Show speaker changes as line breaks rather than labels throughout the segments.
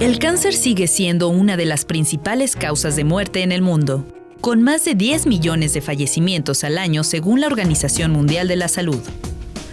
El cáncer sigue siendo una de las principales causas de muerte en el mundo, con más de 10 millones de fallecimientos al año según la Organización Mundial de la Salud.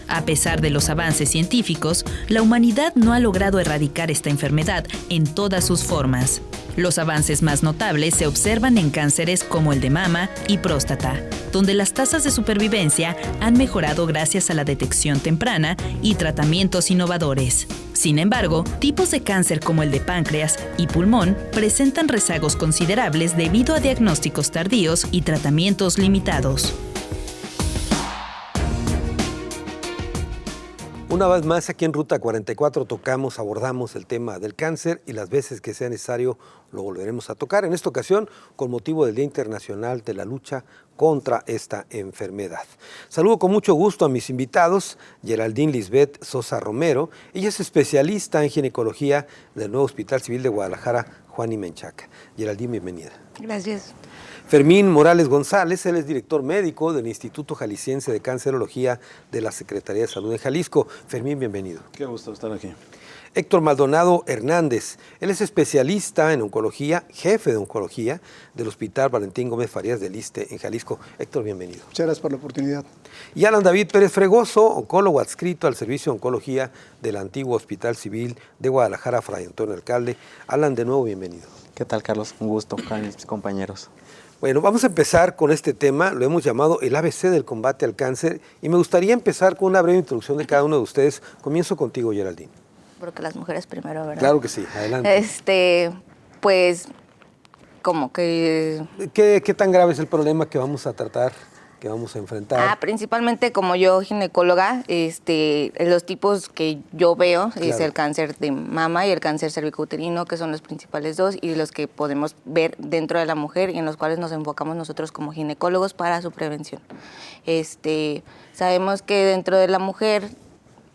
A pesar de los avances científicos, la humanidad no ha logrado erradicar esta enfermedad en todas sus formas. Los avances más notables se observan en cánceres como el de mama y próstata, donde las tasas de supervivencia han mejorado gracias a la detección temprana y tratamientos innovadores. Sin embargo, tipos de cáncer como el de páncreas y pulmón presentan rezagos considerables debido a diagnósticos tardíos y tratamientos limitados.
Una vez más, aquí en Ruta 44 abordamos el tema del cáncer y las veces que sea necesario lo volveremos a tocar. En esta ocasión, con motivo del Día Internacional de la Lucha contra esta enfermedad. Saludo con mucho gusto a mis invitados, Geraldine Lisbeth Sosa Romero. Ella es especialista en ginecología del nuevo Hospital Civil de Guadalajara, Juan y Menchaca. Geraldine, bienvenida.
Gracias.
Fermín Morales González, él es director médico del Instituto Jalisciense de Cancerología de la Secretaría de Salud de Jalisco. Fermín, bienvenido.
Qué gusto estar aquí.
Héctor Maldonado Hernández, él es especialista en oncología, jefe de oncología del Hospital Valentín Gómez Farías del ISSSTE en Jalisco. Héctor, bienvenido.
Muchas gracias por la oportunidad.
Y Alan David Pérez Fregoso, oncólogo adscrito al Servicio de Oncología del antiguo Hospital Civil de Guadalajara, Fray Antonio Alcalde. Alan, de nuevo, bienvenido.
¿Qué tal, Carlos? Un gusto con mis compañeros.
Bueno, vamos a empezar con este tema, lo hemos llamado el ABC del combate al cáncer, y me gustaría empezar con una breve introducción de cada uno de ustedes. Comienzo contigo, Geraldine.
Porque las mujeres primero, ¿verdad?
Claro que sí, adelante.
Pues, como que...
¿Qué tan grave es el problema que vamos a tratar, que vamos a enfrentar?
Principalmente como yo ginecóloga, los tipos que yo veo es el cáncer de mama y el cáncer cervicouterino, que son los principales dos y los que podemos ver dentro de la mujer y en los cuales nos enfocamos nosotros como ginecólogos para su prevención. Sabemos que dentro de la mujer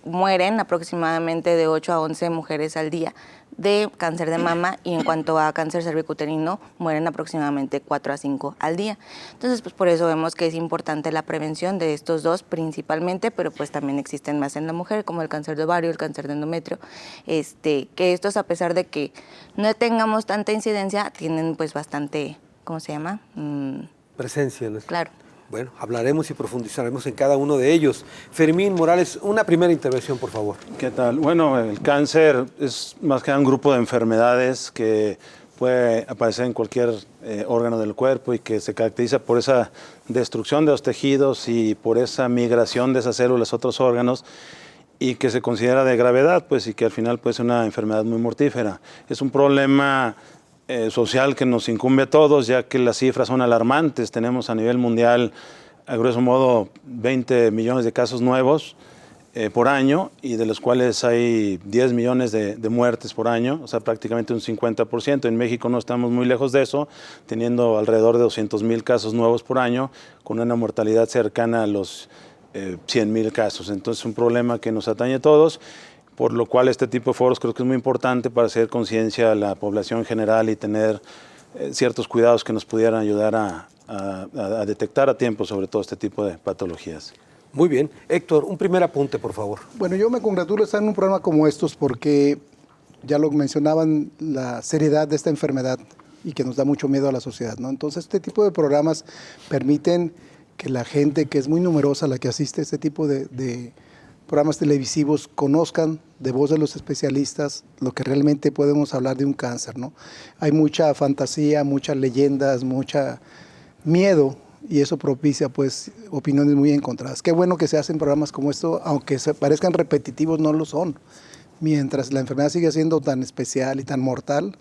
mueren aproximadamente de 8 a 11 mujeres al día de cáncer de mama, y en cuanto a cáncer cervicouterino mueren aproximadamente 4 a 5 al día. Entonces, pues por eso vemos que es importante la prevención de estos dos principalmente, pero pues también existen más en la mujer, como el cáncer de ovario, el cáncer de endometrio, que estos, a pesar de que no tengamos tanta incidencia, tienen pues bastante, ¿cómo se llama?
Presencia, ¿no?
Claro.
Bueno, hablaremos y profundizaremos en cada uno de ellos. Fermín Morales, una primera intervención, por favor.
¿Qué tal? Bueno, el cáncer es más que nada un grupo de enfermedades que puede aparecer en cualquier órgano del cuerpo y que se caracteriza por esa destrucción de los tejidos y por esa migración de esas células a otros órganos, y que se considera de gravedad, pues, y que al final puede ser una enfermedad muy mortífera. Es un problema social que nos incumbe a todos, ya que las cifras son alarmantes. Tenemos a nivel mundial, a grueso modo, 20 millones de casos nuevos por año, y de los cuales hay 10 millones de muertes por año, o sea, prácticamente un 50%. En México no estamos muy lejos de eso, teniendo alrededor de 200,000 casos nuevos por año, con una mortalidad cercana a los 100,000 casos. Entonces, es un problema que nos atañe a todos, por lo cual este tipo de foros creo que es muy importante para hacer conciencia a la población general y tener ciertos cuidados que nos pudieran ayudar a detectar a tiempo sobre todo este tipo de patologías.
Muy bien. Héctor, un primer apunte, por favor.
Bueno, yo me congratulo de estar en un programa como estos porque ya lo mencionaban, la seriedad de esta enfermedad y que nos da mucho miedo a la sociedad, ¿no? Entonces, este tipo de programas permiten que la gente, que es muy numerosa la que asiste a este tipo de programas televisivos, conozcan de voz de los especialistas lo que realmente podemos hablar de un cáncer, ¿no? Hay mucha fantasía, muchas leyendas, mucho miedo, y eso propicia pues opiniones muy encontradas. Qué bueno que se hacen programas como esto, aunque se parezcan repetitivos, no lo son. Mientras la enfermedad sigue siendo tan especial y tan mortal,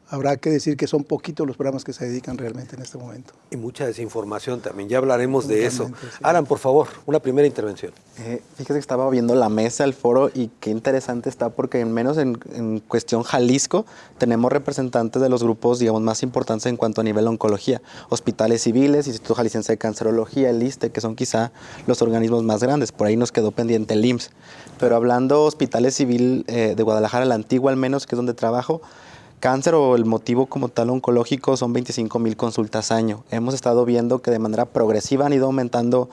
habrá que decir que son poquitos los programas que se dedican realmente en este momento.
Y mucha desinformación también, ya hablaremos de eso.
Sí.
Alan, por favor, una primera intervención.
Fíjese que estaba viendo la mesa, el foro, y qué interesante está, porque al menos en cuestión Jalisco tenemos representantes de los grupos, digamos, más importantes en cuanto a nivel de oncología. Hospitales civiles, Instituto Jalisciense de Cancerología, el ISSSTE, que son quizá los organismos más grandes. Por ahí nos quedó pendiente el IMSS. Pero hablando Hospitales Civil de Guadalajara, la antigua al menos, que es donde trabajo, cáncer o el motivo como tal oncológico son 25,000 consultas año. Hemos estado viendo que de manera progresiva han ido aumentando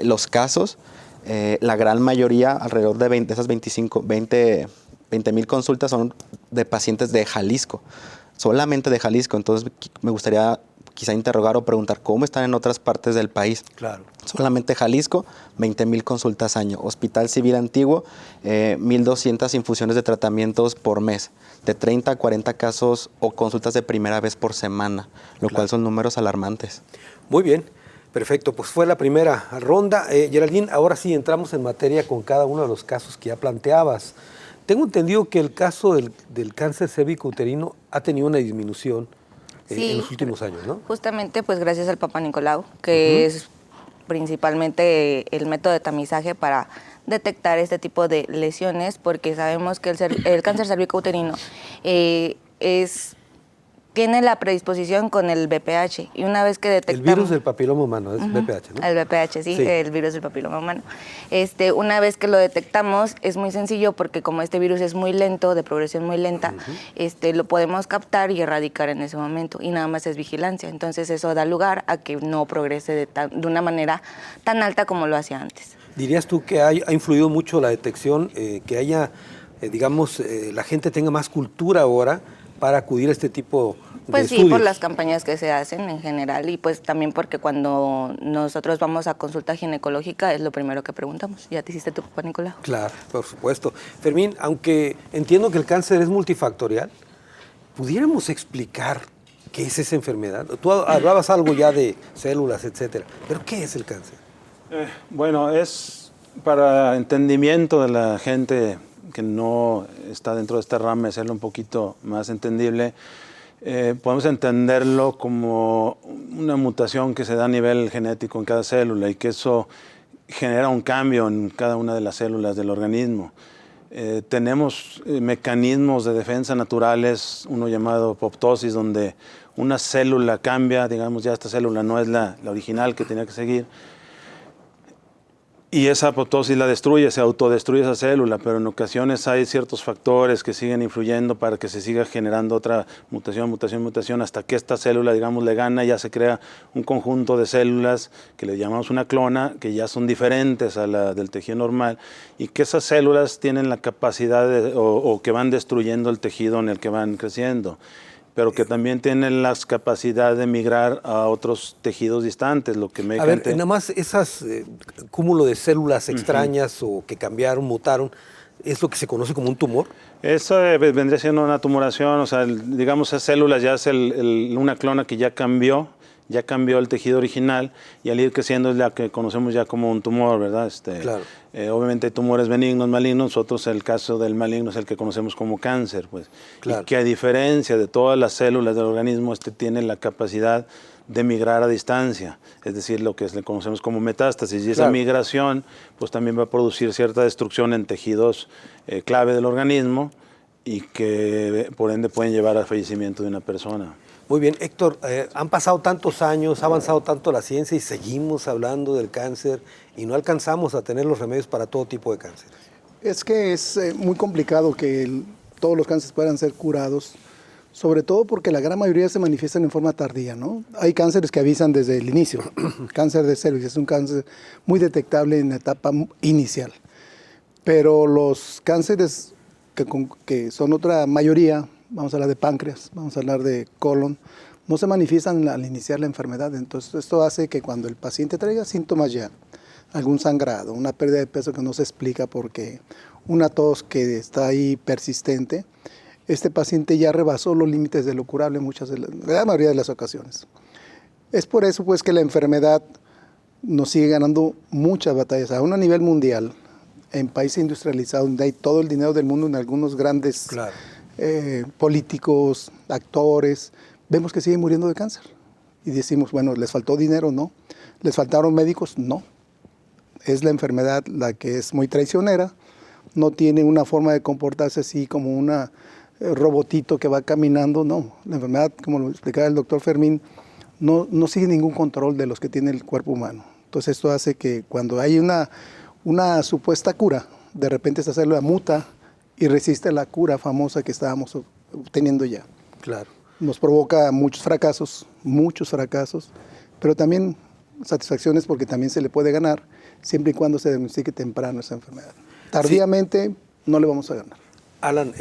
los casos. La gran mayoría, alrededor de 20 20,000 consultas son de pacientes de Jalisco, solamente de Jalisco. Entonces me gustaría quizá interrogar o preguntar cómo están en otras partes del país.
Claro.
Solamente Jalisco, 20,000 consultas año. Hospital Civil Antiguo, 1,200 infusiones de tratamientos por mes, de 30 a 40 casos o consultas de primera vez por semana, lo cual son números alarmantes.
Muy bien, perfecto. Pues fue la primera ronda. Geraldine, ahora sí entramos en materia con cada uno de los casos que ya planteabas. Tengo entendido que el caso del cáncer cérvico-uterino ha tenido una disminución en los últimos años, ¿no?
Justamente, pues gracias al Papa Nicolau, que es principalmente el método de tamizaje para detectar este tipo de lesiones, porque sabemos que el cáncer cérvico-uterino tiene la predisposición con el VPH, y una vez que detectamos...
El virus del papiloma humano, es VPH, ¿no?
El VPH, sí, el virus del papiloma humano. Una vez que lo detectamos, es muy sencillo, porque como este virus es muy lento, de progresión muy lenta, lo podemos captar y erradicar en ese momento, y nada más es vigilancia. Entonces eso da lugar a que no progrese de una manera tan alta como lo hacía antes.
¿Dirías tú que ha influido mucho la detección, que haya, la gente tenga más cultura ahora para acudir a este tipo de
Pues
estudios?
sí, por las campañas que se hacen en general, y pues también porque cuando nosotros vamos a consulta ginecológica es lo primero que preguntamos. ¿Ya te hiciste tu Papa Nicolau?
Claro, por supuesto. Fermín, aunque entiendo que el cáncer es multifactorial, ¿pudiéramos explicar qué es esa enfermedad? Tú hablabas algo ya de células, etcétera, pero ¿qué es el cáncer?
Bueno, es para entendimiento de la gente que no está dentro de esta rama, hacerlo un poquito más entendible. Podemos entenderlo como una mutación que se da a nivel genético en cada célula, y que eso genera un cambio en cada una de las células del organismo. Tenemos mecanismos de defensa naturales, uno llamado apoptosis, donde una célula cambia, digamos, ya esta célula no es la original que tenía que seguir, y esa apoptosis la destruye, se autodestruye esa célula, pero en ocasiones hay ciertos factores que siguen influyendo para que se siga generando otra mutación, hasta que esta célula, digamos, le gana, y ya se crea un conjunto de células que le llamamos una clona, que ya son diferentes a la del tejido normal, y que esas células tienen la capacidad o que van destruyendo el tejido en el que van creciendo, pero que también tienen las capacidades de migrar a otros tejidos distantes, lo que
A ver, nada más esas cúmulo de células extrañas o que cambiaron, mutaron, ¿es lo que se conoce como un tumor?
Eso vendría siendo una tumoración, o sea, digamos, esas células ya es una clona que ya cambió el tejido original, y al ir creciendo es la que conocemos ya como un tumor, ¿verdad?
Claro.
Obviamente hay tumores benignos, malignos, nosotros el caso del maligno es el que conocemos como cáncer, pues.
Claro.
Y que a diferencia de todas las células del organismo, tiene la capacidad de migrar a distancia, es decir, lo que le conocemos como metástasis, y esa migración pues también va a producir cierta destrucción en tejidos clave del organismo, y que por ende pueden llevar al fallecimiento de una persona.
Muy bien, Héctor, han pasado tantos años, ha avanzado tanto la ciencia, y seguimos hablando del cáncer y no alcanzamos a tener los remedios para todo tipo de cáncer.
Es que es muy complicado que todos los cánceres puedan ser curados, sobre todo porque la gran mayoría se manifiestan en forma tardía, ¿no? Hay cánceres que avisan desde el inicio. Cáncer de cervix es un cáncer muy detectable en la etapa inicial, pero los cánceres que son otra mayoría, vamos a hablar de páncreas, vamos a hablar de colon, no se manifiestan al iniciar la enfermedad. Entonces esto hace que cuando el paciente traiga síntomas ya, algún sangrado, una pérdida de peso que no se explica porque una tos que está ahí persistente, este paciente ya rebasó los límites de lo curable en la mayoría de las ocasiones. Es por eso pues que la enfermedad nos sigue ganando muchas batallas, aún a nivel mundial, en países industrializados donde hay todo el dinero del mundo, en algunos grandes políticos, actores, vemos que siguen muriendo de cáncer. Y decimos, bueno, ¿les faltó dinero? No. ¿Les faltaron médicos? No. Es la enfermedad la que es muy traicionera, no tiene una forma de comportarse así como un robotito que va caminando, no. La enfermedad, como lo explicaba el doctor Fermín, no sigue ningún control de los que tiene el cuerpo humano. Entonces esto hace que cuando hay una supuesta cura, de repente esta célula muta y resiste la cura famosa que estábamos obteniendo ya.
Claro.
Nos provoca muchos fracasos, pero también satisfacciones porque también se le puede ganar siempre y cuando se diagnostique temprano esa enfermedad. Tardíamente no le vamos a ganar.
Alan,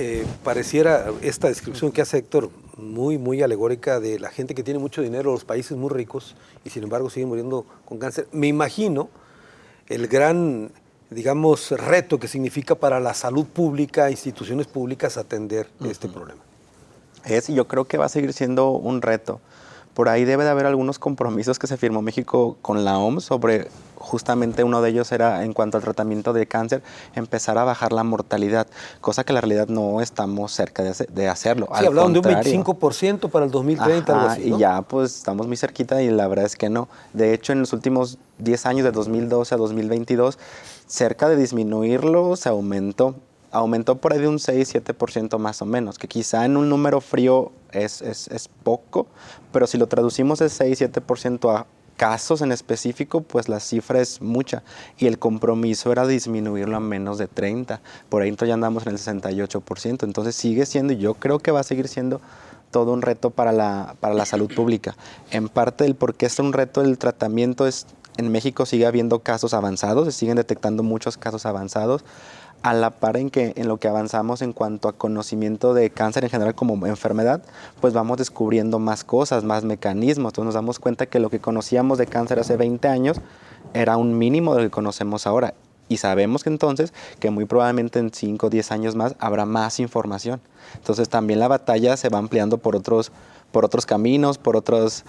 pareciera esta descripción que hace Héctor muy, muy alegórica de la gente que tiene mucho dinero, los países muy ricos, y sin embargo siguen muriendo con cáncer. Me imagino el gran, digamos, reto que significa para la salud pública, instituciones públicas, atender este problema.
Yo creo que va a seguir siendo un reto. Por ahí debe de haber algunos compromisos que se firmó México con la OMS sobre, justamente uno de ellos era en cuanto al tratamiento de cáncer, empezar a bajar la mortalidad, cosa que en la realidad no estamos cerca de hacerlo.
Sí, hablaban de un 25% para el 2030, algo así, ¿no?
Y ya pues estamos muy cerquita y la verdad es que no. De hecho, en los últimos 10 años, de 2012 a 2022, cerca de disminuirlo se aumentó. Aumentó por ahí de un 6-7% más o menos, que quizá en un número frío es poco, pero si lo traducimos ese 6-7% a casos en específico, pues la cifra es mucha. Y el compromiso era disminuirlo a menos de 30%. Por ahí ya andamos en el 68%. Entonces sigue siendo, y yo creo que va a seguir siendo todo un reto para la salud pública. En parte el por qué es un reto el tratamiento es, en México sigue habiendo casos avanzados, se siguen detectando muchos casos avanzados, a la par en lo que avanzamos en cuanto a conocimiento de cáncer en general como enfermedad, pues vamos descubriendo más cosas, más mecanismos. Entonces nos damos cuenta que lo que conocíamos de cáncer hace 20 años era un mínimo de lo que conocemos ahora. Y sabemos que entonces que muy probablemente en 5 o 10 años más habrá más información. Entonces también la batalla se va ampliando por otros caminos, por otras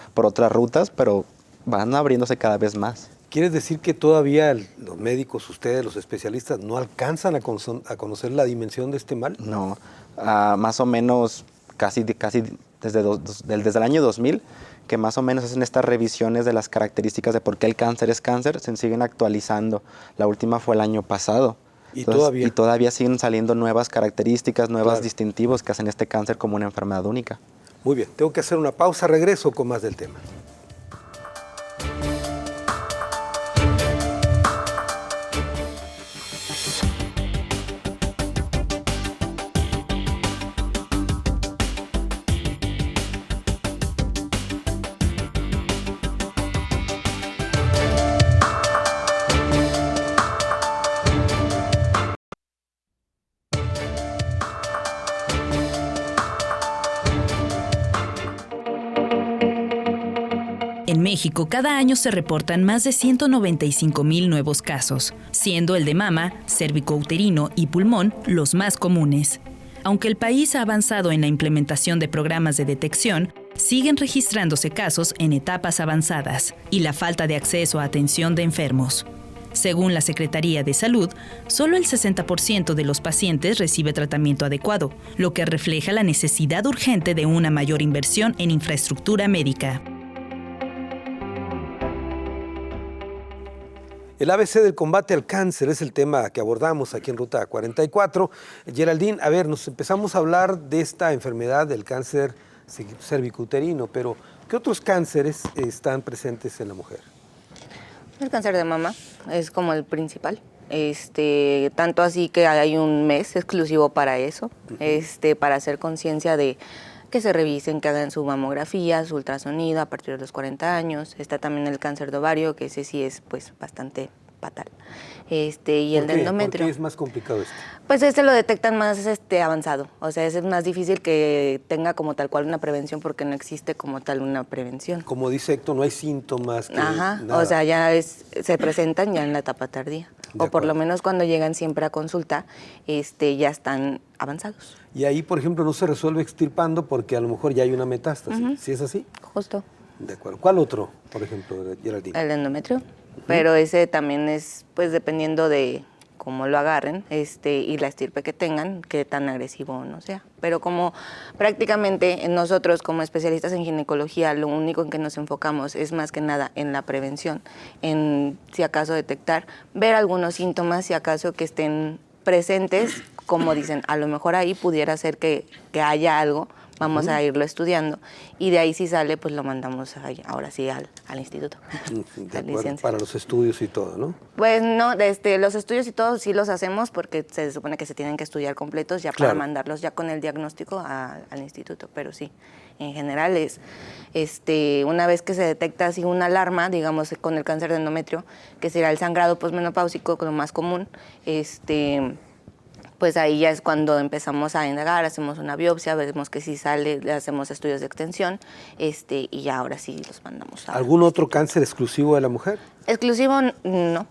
rutas, pero van abriéndose cada vez más.
¿Quieres decir que todavía los médicos, ustedes, los especialistas, no alcanzan a conocer la dimensión de este mal?
No, más o menos casi desde el año 2000, que más o menos hacen estas revisiones de las características de por qué el cáncer es cáncer, se siguen actualizando. La última fue el año pasado.
Y todavía
siguen saliendo nuevas características, nuevos distintivos que hacen este cáncer como una enfermedad única.
Muy bien, tengo que hacer una pausa, regreso con más del tema.
En México, cada año se reportan más de 195,000 nuevos casos, siendo el de mama, cérvico-uterino y pulmón los más comunes. Aunque el país ha avanzado en la implementación de programas de detección, siguen registrándose casos en etapas avanzadas y la falta de acceso a atención de enfermos. Según la Secretaría de Salud, solo el 60% de los pacientes recibe tratamiento adecuado, lo que refleja la necesidad urgente de una mayor inversión en infraestructura médica.
El ABC del combate al cáncer es el tema que abordamos aquí en Ruta 44. Geraldine, a ver, nos empezamos a hablar de esta enfermedad del cáncer cervicouterino, pero ¿qué otros cánceres están presentes en la mujer?
El cáncer de mama es como el principal. Tanto así que hay un mes exclusivo para eso, para hacer conciencia de que se revisen, que hagan su mamografía, su ultrasonido a partir de los 40 años. Está también el cáncer de ovario, que ese sí es pues bastante fatal. Y el de endometrio.
¿Por qué es más complicado esto?
Pues lo detectan más avanzado. O sea, es más difícil que tenga como tal cual una prevención porque no existe como tal una prevención.
Como dice Héctor, no hay síntomas.
Nada.
O
sea, se presentan ya en la etapa tardía. O por lo menos cuando llegan siempre a consulta, ya están avanzados.
Y ahí, por ejemplo, no se resuelve extirpando porque a lo mejor ya hay una metástasis. ¿Sí es así?
Justo.
De acuerdo. ¿Cuál otro, por ejemplo, Geraldine?
El endometrio. Pero ese también es, pues, dependiendo de cómo lo agarren y la estirpe que tengan, qué tan agresivo no sea. Pero como prácticamente nosotros como especialistas en ginecología, lo único en que nos enfocamos es más que nada en la prevención, en si acaso detectar, ver algunos síntomas, si acaso que estén presentes, como dicen, a lo mejor ahí pudiera ser que haya algo, vamos a irlo estudiando y de ahí si sale, pues lo mandamos ahora sí al instituto.
De acuerdo, para los estudios y todo, ¿no?
Pues no, los estudios y todo sí los hacemos porque se supone que se tienen que estudiar completos ya para mandarlos ya con el diagnóstico al instituto, pero sí, en general es, una vez que se detecta así una alarma, digamos con el cáncer de endometrio, que será el sangrado posmenopáusico, lo más común, pues ahí ya es cuando empezamos a indagar, hacemos una biopsia, vemos que si sale, le hacemos estudios de extensión, y ya ahora sí los mandamos a...
¿Algún otro cáncer exclusivo de la mujer?
Exclusivo, no,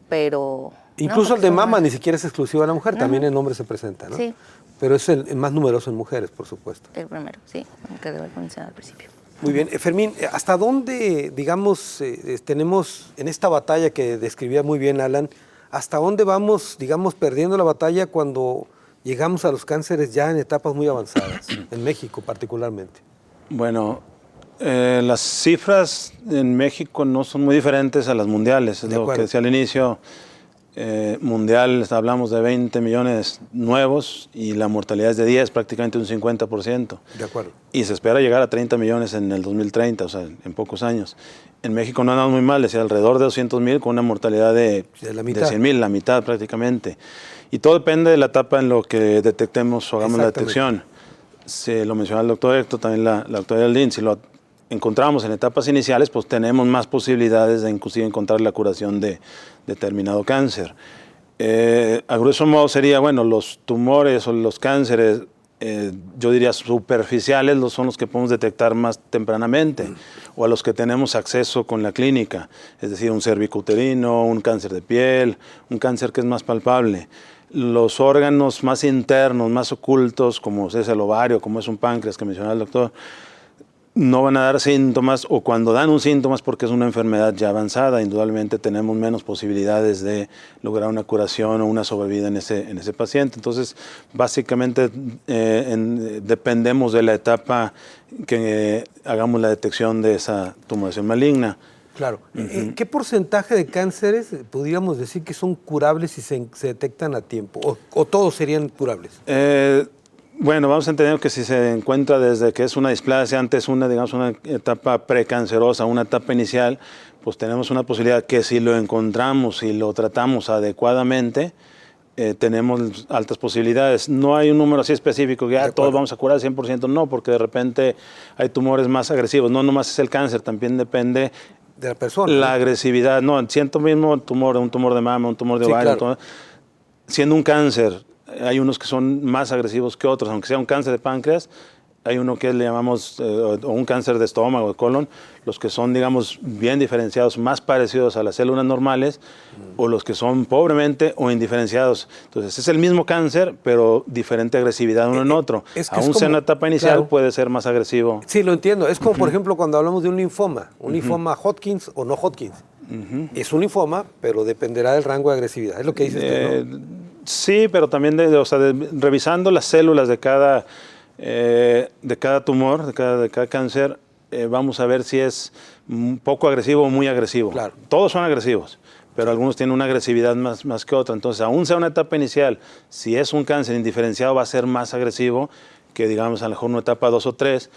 pero...
Incluso
no,
el de
son
mama
más.
ni siquiera es exclusivo de la mujer,
No,
también
no.
en hombres se presenta, ¿no?
Sí.
Pero es el más numeroso en mujeres, por supuesto.
El primero, sí, que debo mencionar al principio.
Muy bien. Fermín, ¿hasta dónde, digamos, tenemos en esta batalla que describía muy bien Alan, hasta dónde vamos, digamos, perdiendo la batalla cuando llegamos a los cánceres ya en etapas muy avanzadas, en México particularmente?
Bueno, las cifras en México no son muy diferentes a las mundiales. Es
De
lo
acuerdo.
que decía al inicio. Mundial hablamos de 20 millones nuevos y la mortalidad es de 10, prácticamente un 50%.
De acuerdo.
Y se espera llegar a 30 millones en el 2030, o sea, en pocos años. En México no andamos muy mal, decía alrededor de 200,000 con una mortalidad de
la mitad.
100,000, la mitad prácticamente. Y todo depende de la etapa en lo que detectemos o hagamos la detección. Se lo mencionó el doctor Héctor, también la doctora Aldín, si lo encontramos en etapas iniciales, pues tenemos más posibilidades de inclusive encontrar la curación de determinado cáncer. A grueso modo sería, bueno, los tumores o los cánceres, yo diría superficiales, son los que podemos detectar más tempranamente, o a los que tenemos acceso con la clínica, es decir, un cervicuterino, un cáncer de piel, un cáncer que es más palpable. Los órganos más internos, más ocultos, como es el ovario, como es un páncreas que mencionaba el doctor, no van a dar síntomas, o cuando dan un síntoma es porque es una enfermedad ya avanzada. Indudablemente tenemos menos posibilidades de lograr una curación o una sobrevida en ese paciente. Entonces, básicamente dependemos de la etapa que hagamos la detección de esa tumoración maligna.
Claro. ¿Qué porcentaje de cánceres podríamos decir que son curables si se detectan a tiempo? ¿O todos serían curables?
Bueno, vamos a entender que si se encuentra desde que es una displasia, antes digamos, una etapa precancerosa, una etapa inicial, pues tenemos una posibilidad que si lo encontramos y lo tratamos adecuadamente, tenemos altas posibilidades. No hay un número así específico que todos vamos a curar al 100%, no, porque de repente hay tumores más agresivos. No nomás es el cáncer, también depende
de la persona.
La agresividad. No, siento mismo tumor, un tumor de mama, un tumor de ovario.
Claro.
Siendo un cáncer, hay unos que son más agresivos que otros, aunque sea un cáncer de páncreas, hay uno que le llamamos o un cáncer de estómago, de colon, los que son, digamos, bien diferenciados, más parecidos a las células normales, o los que son pobremente o indiferenciados. Entonces, es el mismo cáncer, pero diferente agresividad uno en otro. Aún sea en la etapa inicial, puede ser más agresivo.
Sí, lo entiendo. Es como, por ejemplo, cuando hablamos de un linfoma Hodgkins o no Hodgkins. Es un linfoma, pero dependerá del rango de agresividad. Es lo que dices tú, ¿no?
Sí, pero también revisando las células de cada tumor, de cada cáncer, vamos a ver si es poco agresivo o muy agresivo.
Claro.
Todos son agresivos, pero algunos tienen una agresividad más que otra. Entonces, aún sea una etapa inicial, si es un cáncer indiferenciado, va a ser más agresivo que, digamos, a lo mejor una etapa 2 o 3,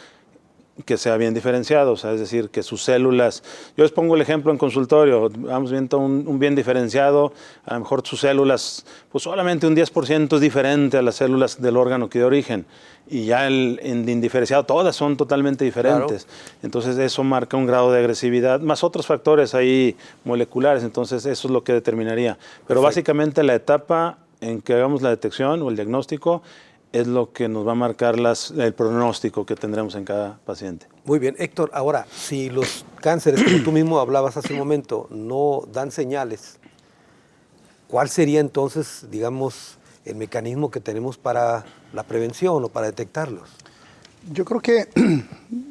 que sea bien diferenciado, o sea, es decir, que sus células, yo les pongo el ejemplo en consultorio, vamos viendo un bien diferenciado, a lo mejor sus células, pues solamente un 10% es diferente a las células del órgano que dio origen, y ya en indiferenciado todas son totalmente diferentes. Claro. Entonces eso marca un grado de agresividad, más otros factores ahí moleculares, entonces eso es lo que determinaría. Pero básicamente la etapa en que hagamos la detección o el diagnóstico es lo que nos va a marcar el pronóstico que tendremos en cada paciente.
Muy bien, Héctor, ahora, si los cánceres, como tú mismo hablabas hace un momento, no dan señales, ¿cuál sería entonces, digamos, el mecanismo que tenemos para la prevención o para detectarlos?
Yo creo que,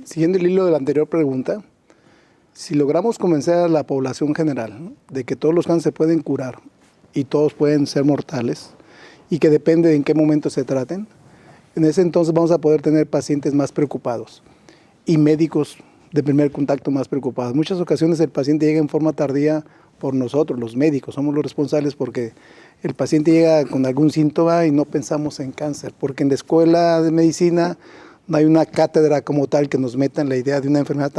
siguiendo el hilo de la anterior pregunta, si logramos convencer a la población general, ¿no?, de que todos los cánceres se pueden curar y todos pueden ser mortales, y que depende de en qué momento se traten, en ese entonces vamos a poder tener pacientes más preocupados y médicos de primer contacto más preocupados. En muchas ocasiones el paciente llega en forma tardía por nosotros, los médicos, somos los responsables porque el paciente llega con algún síntoma y no pensamos en cáncer, porque en la escuela de medicina no hay una cátedra como tal que nos meta en la idea de una enfermedad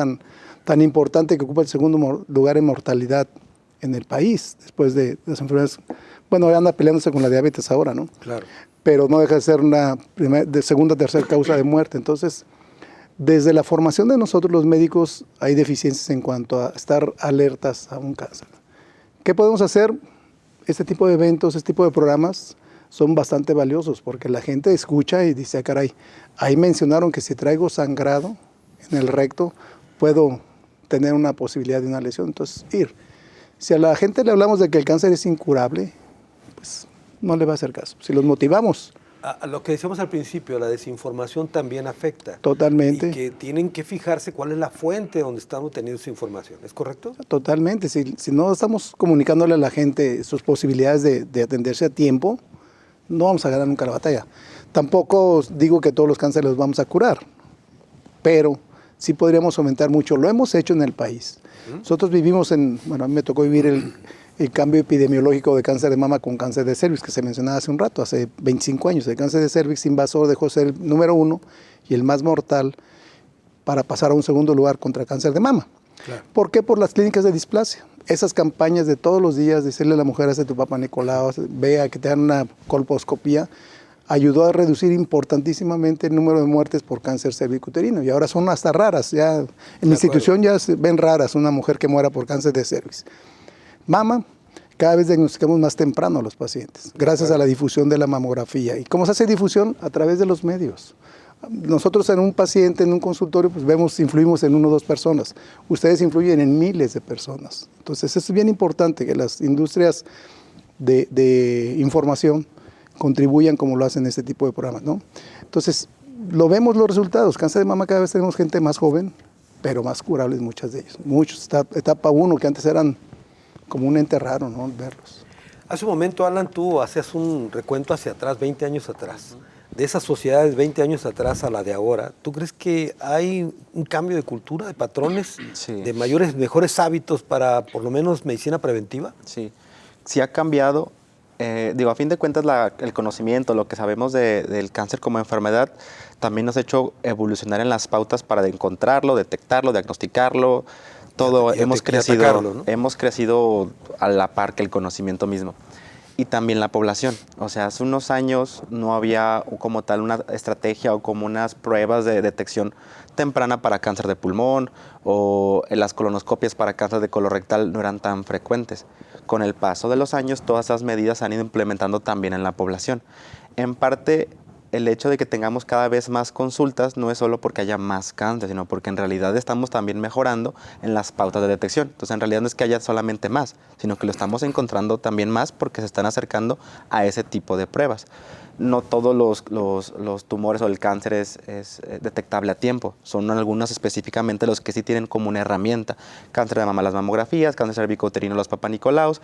tan importante que ocupa el segundo lugar en mortalidad en el país, después de las enfermedades. Bueno, anda peleándose con la diabetes ahora, ¿no?
Claro.
Pero no deja de ser una segunda, tercera causa de muerte. Entonces, desde la formación de nosotros los médicos hay deficiencias en cuanto a estar alertas a un cáncer. ¿Qué podemos hacer? Este tipo de eventos, este tipo de programas son bastante valiosos porque la gente escucha y dice, caray, ahí mencionaron que si traigo sangrado en el recto, puedo tener una posibilidad de una lesión. Entonces, ir. Si a la gente le hablamos de que el cáncer es incurable, pues no le va a hacer caso. Si los motivamos.
A lo que decíamos al principio, la desinformación también afecta.
Totalmente.
Y que tienen que fijarse cuál es la fuente donde están obteniendo esa información. ¿Es correcto?
Totalmente. Si no estamos comunicándole a la gente sus posibilidades de atenderse a tiempo, no vamos a ganar nunca la batalla. Tampoco digo que todos los cánceres los vamos a curar, pero sí podríamos aumentar mucho. Lo hemos hecho en el país. Nosotros vivimos a mí me tocó vivir el cambio epidemiológico de cáncer de mama con cáncer de cervix, que se mencionaba hace un rato, hace 25 años. El cáncer de cervix invasor dejó de ser el número 1 y el más mortal para pasar a un segundo lugar contra cáncer de mama.
Claro.
¿Por qué? Por las clínicas de displasia. Esas campañas de todos los días, decirle a la mujer, hace tu papá Nicolau, vea que te dan una colposcopía, ayudó a reducir importantísimamente el número de muertes por cáncer cervicuterino. Y ahora son hasta raras. Ya en la institución ya se ven raras una mujer que muera por cáncer de cervix. Mama, cada vez diagnosticamos más temprano a los pacientes, gracias a la difusión de la mamografía. ¿Y cómo se hace difusión? A través de los medios. Nosotros en un paciente, en un consultorio, pues influimos en 1 o 2 personas. Ustedes influyen en miles de personas. Entonces, es bien importante que las industrias de información contribuyan como lo hacen este tipo de programas, ¿no? Entonces, lo vemos los resultados. Cáncer de mama, cada vez tenemos gente más joven, pero más curables muchas de ellos. Muchos, etapa 1, que antes eran como un ente raro, ¿no? Verlos.
Hace un momento, Alan, tú hacías un recuento hacia atrás, 20 años atrás. De esas sociedades 20 años atrás a la de ahora, ¿tú crees que hay un cambio de cultura, de patrones,
Sí.
de mejores hábitos para, por lo menos, medicina preventiva?
Sí, sí ha cambiado. A fin de cuentas, el conocimiento, lo que sabemos del cáncer como enfermedad, también nos ha hecho evolucionar en las pautas para encontrarlo, detectarlo, diagnosticarlo. Todo hemos crecido,
atacarlo, ¿no?
hemos crecido a la par que el conocimiento mismo. Y también la población. O sea, hace unos años no había como tal una estrategia o como unas pruebas de detección temprana para cáncer de pulmón, o las colonoscopias para cáncer de colorectal no eran tan frecuentes. Con el paso de los años, todas esas medidas se han ido implementando también en la población. En parte, el hecho de que tengamos cada vez más consultas no es solo porque haya más cáncer, sino porque en realidad estamos también mejorando en las pautas de detección. Entonces, en realidad no es que haya solamente más, sino que lo estamos encontrando también más porque se están acercando a ese tipo de pruebas. No todos los tumores o el cáncer es detectable a tiempo. Son algunos específicamente los que sí tienen como una herramienta. Cáncer de mama, las mamografías; cáncer cervicouterino, los Papa Nicolaus;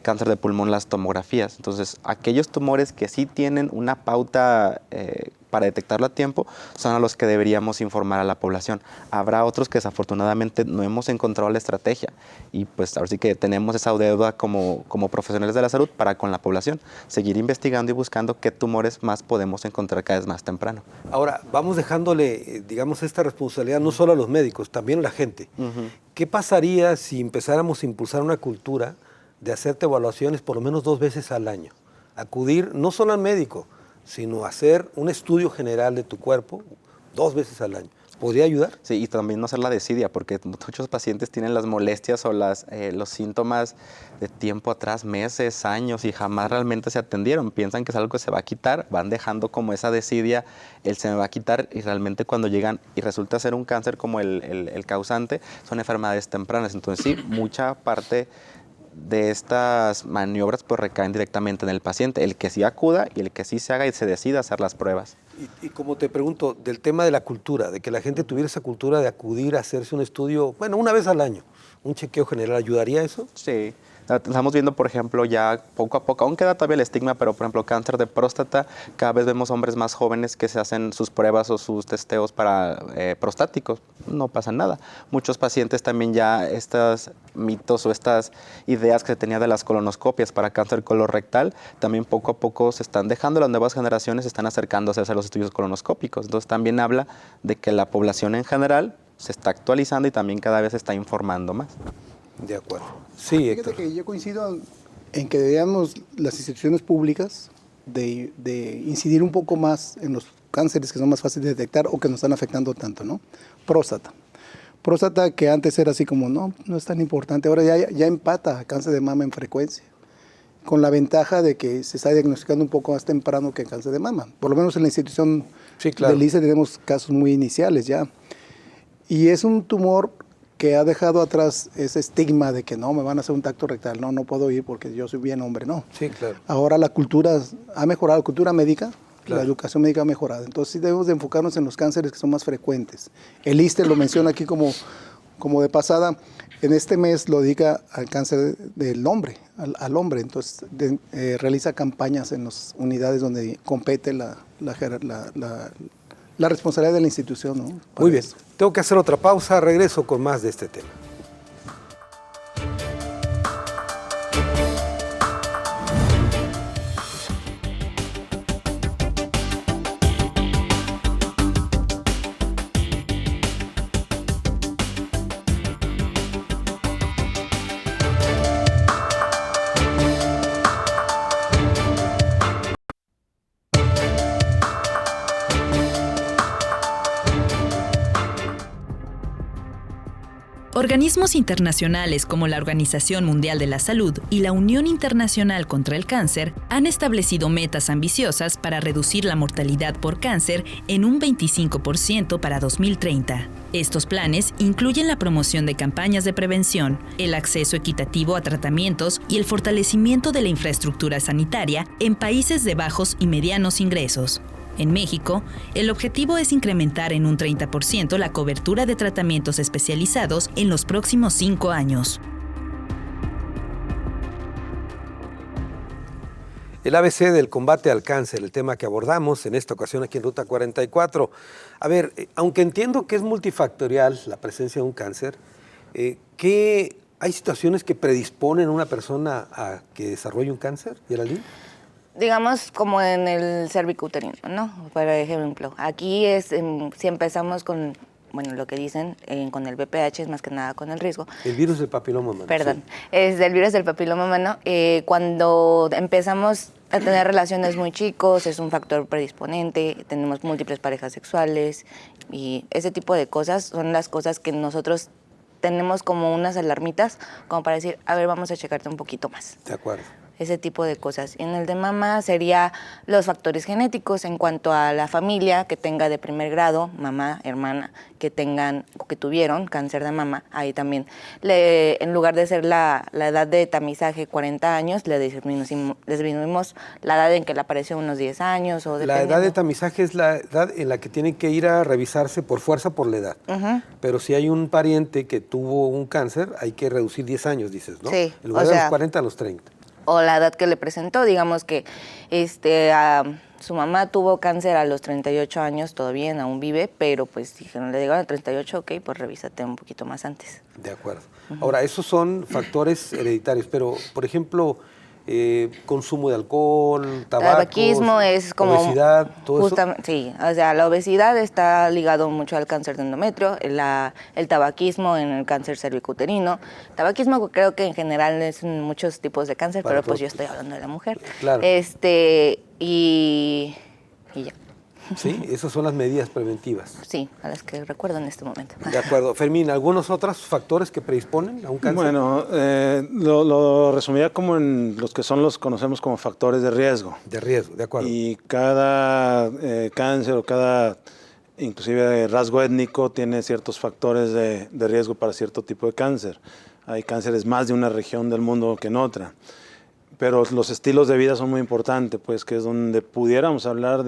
cáncer de pulmón, las tomografías. Entonces, aquellos tumores que sí tienen una pauta para detectarlo a tiempo son a los que deberíamos informar a la población. Habrá otros que desafortunadamente no hemos encontrado la estrategia, y pues ahora sí que tenemos esa deuda como profesionales de la salud para con la población, seguir investigando y buscando qué tumores más podemos encontrar cada vez más temprano.
Ahora, vamos dejándole, digamos, esta responsabilidad no solo a los médicos, también a la gente. ¿Qué pasaría si empezáramos a impulsar una cultura de hacerte evaluaciones por lo menos 2 veces al año? Acudir no solo al médico, sino hacer un estudio general de tu cuerpo 2 veces al año. ¿Podría ayudar?
Sí, y también no hacer la desidia, porque muchos pacientes tienen las molestias o los síntomas de tiempo atrás, meses, años, y jamás realmente se atendieron. Piensan que es algo que se va a quitar, van dejando como esa desidia, él se me va a quitar, y realmente cuando llegan y resulta ser un cáncer como el causante, son enfermedades tempranas. Entonces sí, mucha parte de estas maniobras pues recaen directamente en el paciente, el que sí acuda y el que sí se haga y se decida hacer las pruebas.
Y como te pregunto, del tema de la cultura, de que la gente tuviera esa cultura de acudir a hacerse un estudio, bueno, 1 vez al año, un chequeo general, ¿ayudaría eso?
Sí. Estamos viendo, por ejemplo, ya poco a poco, aún queda todavía el estigma, pero por ejemplo, cáncer de próstata, cada vez vemos hombres más jóvenes que se hacen sus pruebas o sus testeos para prostáticos. No pasa nada. Muchos pacientes también ya estos mitos o estas ideas que se tenía de las colonoscopias para cáncer colorectal, también poco a poco se están dejando, las nuevas generaciones se están acercándose a hacer los estudios colonoscópicos. Entonces también habla de que la población en general se está actualizando y también cada vez se está informando más.
De acuerdo. Sí, Héctor.
Fíjate que yo coincido en que deberíamos las instituciones públicas de incidir un poco más en los cánceres que son más fáciles de detectar o que nos están afectando tanto, ¿no? Próstata. Próstata, que antes era así como, no es tan importante, ahora ya empata a cáncer de mama en frecuencia. con la ventaja de que se está diagnosticando un poco más temprano que el cáncer de mama. Por lo menos en la institución del ISSSTE tenemos casos muy iniciales ya. Y es un tumor que ha dejado atrás ese estigma de que no, me van a hacer un tacto rectal, no puedo ir porque yo soy bien hombre, no.
Sí, claro.
Ahora la cultura ha mejorado, la cultura médica,
claro.
La educación médica ha mejorado. Entonces sí debemos de enfocarnos en los cánceres que son más frecuentes. El ISSSTE lo menciona aquí como de pasada. En este mes lo dedica al cáncer del hombre, al hombre. Entonces realiza campañas en las unidades donde compete la responsabilidad de la institución, ¿no?
Muy bien. Tengo que hacer otra pausa. Regreso con más de este tema.
Organismos internacionales como la Organización Mundial de la Salud y la Unión Internacional contra el Cáncer han establecido metas ambiciosas para reducir la mortalidad por cáncer en un 25% para 2030. Estos planes incluyen la promoción de campañas de prevención, el acceso equitativo a tratamientos y el fortalecimiento de la infraestructura sanitaria en países de bajos y medianos ingresos. En México, el objetivo es incrementar en un 30% la cobertura de tratamientos especializados en los próximos 5 años.
El ABC del combate al cáncer, el tema que abordamos en esta ocasión aquí en Ruta 44. A ver, aunque entiendo que es multifactorial la presencia de un cáncer, ¿hay situaciones que predisponen a una persona a que desarrolle un cáncer, Geraldine?
Digamos como en el cervicuterino, ¿no? Por ejemplo, aquí si empezamos con, bueno, lo que dicen con el VPH es más que nada con el riesgo.
El virus del papiloma humano.
Perdón, sí. Es del virus del papiloma humano. Cuando empezamos a tener relaciones muy chicos, es un factor predisponente, tenemos múltiples parejas sexuales y ese tipo de cosas son las cosas que nosotros tenemos como unas alarmitas, como para decir, a ver, vamos a checarte un poquito más.
De acuerdo.
Ese tipo de cosas. Y en el de mama sería los factores genéticos en cuanto a la familia que tenga de primer grado, mamá, hermana, que tuvieron cáncer de mama. Ahí también, en lugar de ser la edad de tamizaje 40 años, le disminuimos la edad en que le apareció unos 10 años. O
la edad de tamizaje es la edad en la que tienen que ir a revisarse por fuerza por la edad. Pero si hay un pariente que tuvo un cáncer, hay que reducir 10 años, dices, ¿no?
Sí.
En lugar de los 40 a los 30.
O la edad que le presentó, digamos que su mamá tuvo cáncer a los 38 años, todo bien, aún vive, pero pues dijeron, le llegaron a 38, ok, pues revísate un poquito más antes.
De acuerdo. Ahora, esos son factores hereditarios, pero, por ejemplo, consumo de alcohol,
tabaquismo es como
obesidad, todo eso.
Sí, o sea, la obesidad está ligado mucho al cáncer de endometrio, el tabaquismo en el cáncer cervicuterino. Tabaquismo creo que en general es en muchos tipos de cáncer, pero pues yo estoy hablando de la mujer.
Claro.
Y ya.
Sí, esas son las medidas preventivas.
Sí, a las que recuerdo en este momento.
De acuerdo. Fermín, ¿algunos otros factores que predisponen a un cáncer?
Bueno, lo resumiría como en los que conocemos como factores de riesgo.
De riesgo, de acuerdo.
Y cada cáncer o cada, inclusive rasgo étnico, tiene ciertos factores de riesgo para cierto tipo de cáncer. Hay cánceres más de una región del mundo que en otra. Pero los estilos de vida son muy importantes, pues que es donde pudiéramos hablar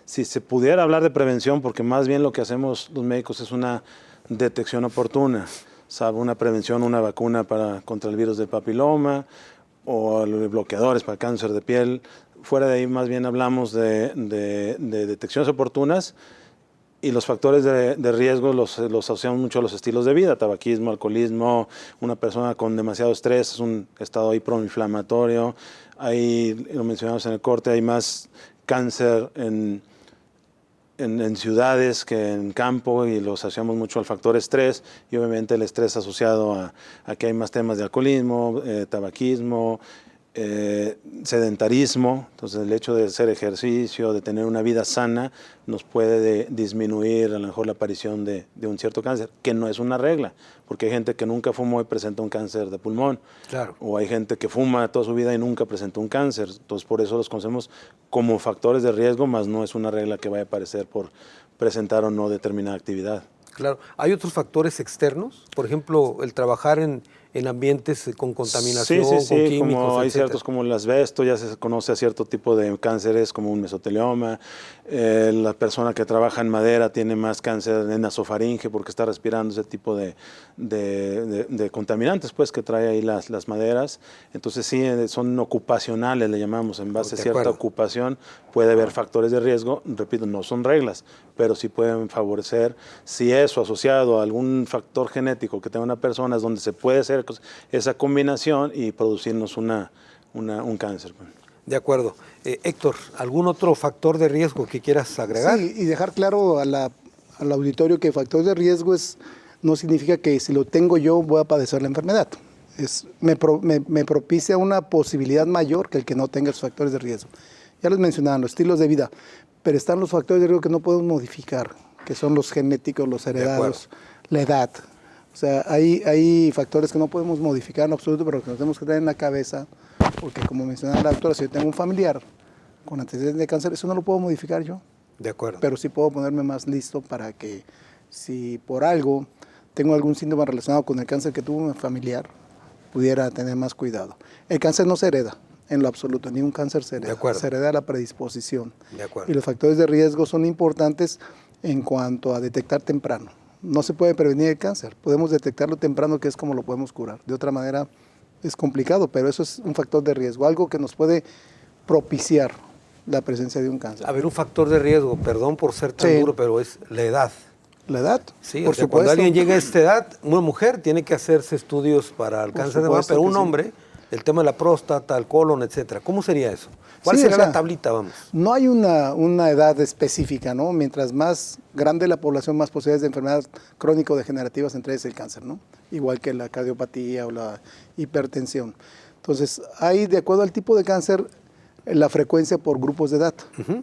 si se pudiera hablar de prevención, porque más bien lo que hacemos los médicos es una detección oportuna, ¿sabe? Una prevención, una vacuna contra el virus del papiloma o los bloqueadores para cáncer de piel. Fuera de ahí más bien hablamos de detecciones oportunas y los factores de riesgo los asociamos mucho a los estilos de vida, tabaquismo, alcoholismo, una persona con demasiado estrés, es un estado ahí proinflamatorio, ahí lo mencionamos en el corte, hay más cáncer en ciudades que en campo y lo asociamos mucho al factor estrés y obviamente el estrés asociado a que hay más temas de alcoholismo, tabaquismo sedentarismo. Entonces el hecho de hacer ejercicio, de tener una vida sana, nos puede disminuir a lo mejor la aparición de un cierto cáncer, que no es una regla, porque hay gente que nunca fumó y presenta un cáncer de pulmón,
Claro.
o hay gente que fuma toda su vida y nunca presentó un cáncer. Entonces por eso los conocemos como factores de riesgo, más no es una regla que vaya a aparecer por presentar o no determinada actividad.
Claro. ¿Hay otros factores externos? Por ejemplo, el trabajar en ambientes con contaminación, con químicos,
como hay
etcétera.
ciertos como el asbesto, ya se conoce a cierto tipo de cánceres como un mesotelioma. La persona que trabaja en madera tiene más cáncer en nasofaringe porque está respirando ese tipo de contaminantes pues, que trae ahí las maderas. Entonces sí, son ocupacionales, le llamamos, en base a
De
cierta
acuerdo.
ocupación puede haber factores de riesgo. Repito, no son reglas, pero sí pueden favorecer. Si eso asociado a algún factor genético que tenga una persona es donde se puede hacer esa combinación y producirnos un cáncer.
De acuerdo. Héctor, ¿algún otro factor de riesgo que quieras agregar?
Sí, y dejar claro al auditorio que factor de riesgo no significa que si lo tengo yo voy a padecer la enfermedad. Me propicia una posibilidad mayor que el que no tenga esos factores de riesgo. Ya los mencionaban, los estilos de vida, pero están los factores de riesgo que no podemos modificar, que son los genéticos, los heredados, la edad. O sea, hay factores que no podemos modificar en absoluto, pero que nos tenemos que tener en la cabeza, porque como mencionaba la doctora, si yo tengo un familiar con antecedentes de cáncer, eso no lo puedo modificar yo.
De acuerdo.
Pero sí puedo ponerme más listo para que si por algo tengo algún síntoma relacionado con el cáncer que tuvo mi familiar, pudiera tener más cuidado. El cáncer no se hereda en lo absoluto, ni un cáncer se hereda.
De acuerdo.
Se hereda la predisposición.
De acuerdo.
Y los factores de riesgo son importantes en cuanto a detectar temprano. No se puede prevenir el cáncer, podemos detectarlo temprano, que es como lo podemos curar. De otra manera es complicado, pero eso es un factor de riesgo, algo que nos puede propiciar la presencia de un cáncer.
A ver, un factor de riesgo, perdón por ser tan
Sí.
duro, pero es la edad.
La edad,
Sí,
por
o sea,
supuesto.
cuando alguien llega a esta edad, una mujer tiene que hacerse estudios para el
Por
cáncer de mama,
supuesto
pero
que
un
sí.
hombre, el tema de la próstata, el colon, etcétera. ¿Cómo sería eso? ¿Cuál
Sí,
sería
o sea,
la tablita, vamos?
No hay una edad específica, ¿no? Mientras más grande la población, más posibilidades de enfermedades crónico-degenerativas, entre ellas el cáncer, ¿no? Igual que la cardiopatía o la hipertensión. Entonces, hay, de acuerdo al tipo de cáncer, la frecuencia por grupos de edad.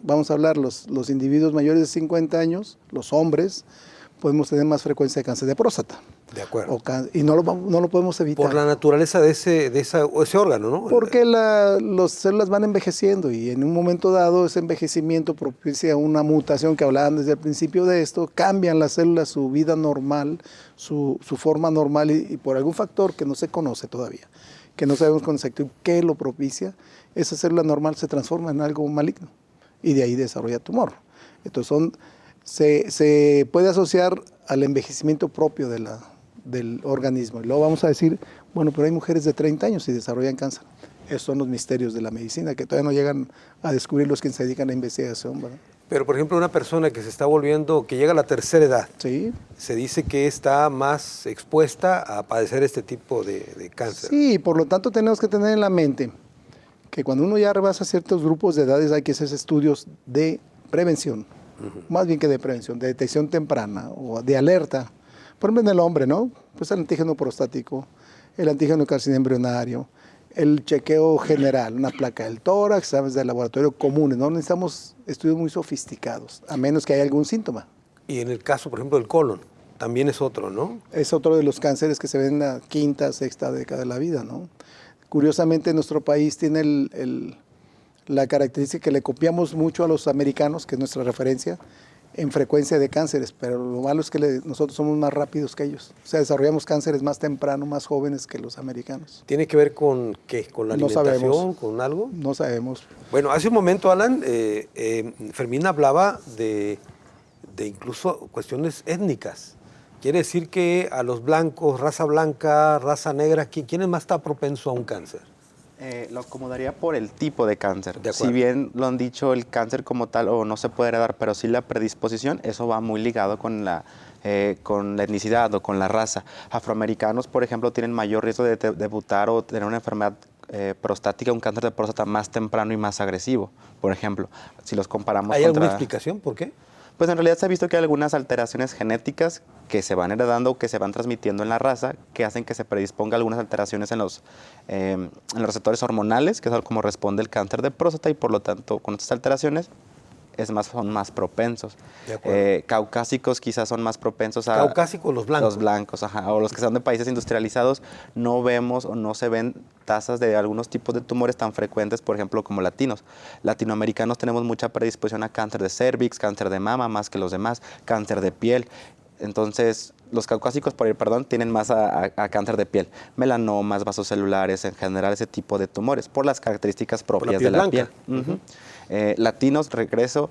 Vamos a hablar, los individuos mayores de 50 años, los hombres, podemos tener más frecuencia de cáncer de próstata.
De acuerdo.
Y no lo podemos evitar.
Por la naturaleza de ese órgano, ¿no?
Porque las células van envejeciendo y en un momento dado ese envejecimiento propicia una mutación que hablaban desde el principio de esto, cambian las células su vida normal, su forma normal y por algún factor que no se conoce todavía, que no sabemos con exactitud qué lo propicia, esa célula normal se transforma en algo maligno y de ahí desarrolla tumor. Entonces se puede asociar al envejecimiento propio del organismo. Y luego vamos a decir, bueno, pero hay mujeres de 30 años y desarrollan cáncer. Esos son los misterios de la medicina que todavía no llegan a descubrir los que se dedican a la investigación, ¿verdad?
Pero, por ejemplo, una persona que se está volviendo, que llega a la tercera edad,
Sí.
se dice que está más expuesta a padecer este tipo de cáncer.
Sí, por lo tanto tenemos que tener en la mente que cuando uno ya rebasa ciertos grupos de edades hay que hacer estudios de prevención, más bien que de prevención, de detección temprana o de alerta. Por ejemplo, en el hombre, ¿no? Pues el antígeno prostático, el antígeno carcinoma embrionario, el chequeo general, una placa del tórax, exámenes de laboratorio comunes. No necesitamos estudios muy sofisticados, a menos que haya algún síntoma.
Y en el caso, por ejemplo, del colon, también es otro, ¿no?
Es otro de los cánceres que se ven en la quinta, sexta década de la vida, ¿no? Curiosamente, nuestro país tiene la característica que le copiamos mucho a los americanos, que es nuestra referencia, en frecuencia de cánceres, pero lo malo es que nosotros somos más rápidos que ellos. O sea, desarrollamos cánceres más temprano, más jóvenes que los americanos.
¿Tiene que ver con qué? ¿Con la
No
alimentación?
sabemos.
¿Con algo?
No sabemos.
Bueno, hace un momento, Alan, Fermín hablaba de incluso cuestiones étnicas. Quiere decir que a los blancos, raza blanca, raza negra, ¿quién es más está propenso a un cáncer?
Lo acomodaría por el tipo de cáncer.
De acuerdo.
Si bien lo han dicho, el cáncer como tal o no se puede heredar, pero sí la predisposición, eso va muy ligado con la etnicidad o con la raza. Afroamericanos, por ejemplo, tienen mayor riesgo de debutar o tener una enfermedad prostática, un cáncer de próstata más temprano y más agresivo, por ejemplo. Si los comparamos
¿Hay alguna
contra...
explicación por qué?
Pues en realidad se ha visto que hay algunas alteraciones genéticas que se van heredando, que se van transmitiendo en la raza, que hacen que se predisponga algunas alteraciones en los receptores hormonales, que es algo como responde el cáncer de próstata, y por lo tanto con estas alteraciones son más propensos. Caucásicos quizás son más propensos a...
Caucásicos, los blancos.
Los blancos, ajá, o los que son de países industrializados, no vemos o no se ven tasas de algunos tipos de tumores tan frecuentes, por ejemplo, como latinos. Latinoamericanos tenemos mucha predisposición a cáncer de cervix, cáncer de mama, más que los demás, cáncer de piel. Entonces, los caucásicos, tienen más a cáncer de piel, melanomas, vasocelulares, en general ese tipo de tumores, por las características propias de la piel. Latinos, regreso,